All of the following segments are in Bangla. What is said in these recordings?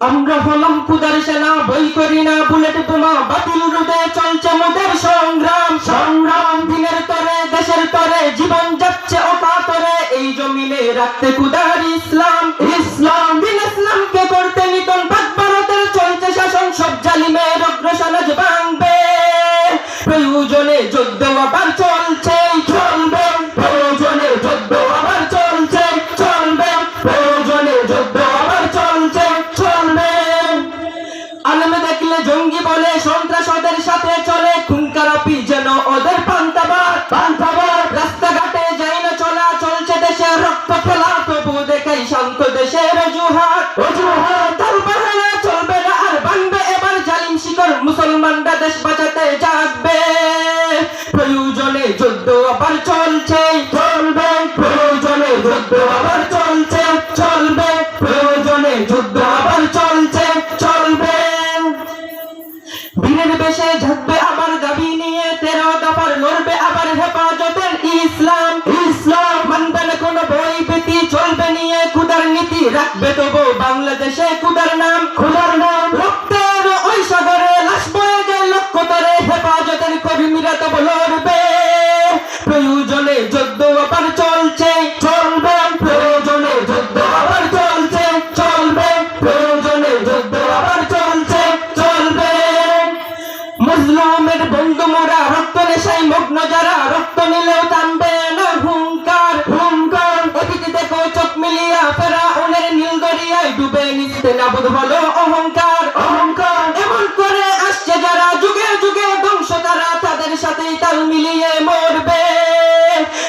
আমরা হলাম খুদার সেনা, বই করি না বুলেট বোমা, বাতিল রোধে চলছে মোদের সংগ্রাম। সংগ্রাম দিনের তরে দেশের তরে জীবন যাচ্ছে অকাতরে, এই জমিনে রাখতে খুদার ইসলাম। ইসলাম দিন ইসলামকে করতে নিতন পাক ভারতের চলছে শাসন, সব জালিমের অগ্রসনজ ভাঙবে। প্রয়োজনে যুদ্ধ আবার চলছে চলবে, প্রয়োজনে যুদ্ধ আবার চলছে চলবে, প্রয়োজনে যুদ্ধ আবার চলছে চলবে। আলেম দেখলে জঙ্গি বলে, সন্ত্রাসদের সাথে চলে, খুনখারাপি যেন ওদের পান্তাবাদ পান্তাবাদ। রাস্তাঘাটে যাই না চলা, চলছে দেশে রক্ত খেলা, তবু দেখাই শান্ত দেশের অজুহাত অজুহাত। তালবাহানা চলবে না আর ভাঙবে এবার জালিম শিকড়, মুসলমানরা দেশ বাঁচাতে জাগবে। প্রয়োজনে যুদ্ধ আবার চলছে চলবে, প্রয়োজনে যুদ্ধ আবার চলছে চলবে, প্রয়োজনে যুদ্ধ আবার চলছে চলবে। বীরের বেশে ঝাঁকবে আবার দাবি নিয়ে, 13 দফার লড়বে আবার হেফাজতের ইসলাম। ইসলাম মানবে না কোনো বই ভীতি, চলবে নিয়ে খুদার নীতি, রাখবে তবু বাংলাদেশে খুদার নাম খুদার নাম। রক্তের ওই সাগরে লাশ বয়ে যায় লক্ষ তরে, হেফাজতের কর্মীরা তব লড়বে। প্রয়োজনে যুদ্ধ আবার চলছে চলবে, প্রয়োজনে যুদ্ধ আবার চলছে চলবে, প্রয়োজনে যুদ্ধ আবার চলছে চলবে। মজলুমের বন্ধু মোরা, রক্ত নেশায় মগ্ন যারা, রক্ত নিলেও থামবে না হুঙ্কার হুঙ্কার। অতীতে দেখো চোখ মিলিয়া, ফেরাউনের নীল দরিয়ায় ডুবে নিতে নাবুদ হলো অহংকার অহংকার। এমন করে আসছে যারা যুগে যুগে ধ্বংস তারা, তাদের সাথেই তাল মিলিয়ে মরবে।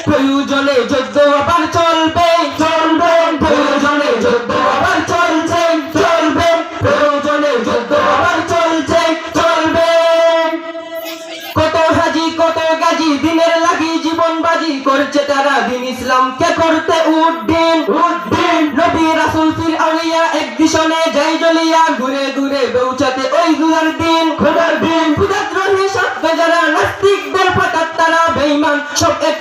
প্রয়োজনে যুদ্ধ আবার চলবে চলবে, প্রয়োজনে যুদ্ধ আবার চলছে চলবে, প্রয়োজনে যুদ্ধ আবার চলছে চলবে। কত হাজি কত গাজী দিনের লাগি জীবন বাজি, করছে তারা দিন ইসলামকে করতে উদ্দিন উদ্দিন। নবী রাসূল ফির আউলিয়া এক দিশনে যাই জ্বলিয়া, ঘুরে ঘুরে পৌঁছাতে ওই খুদার দিন খুদার দিন। খুদাদ্রোহী সাথে যারা নাস্তিকদের পাতার তারা বেঈমান, সব এক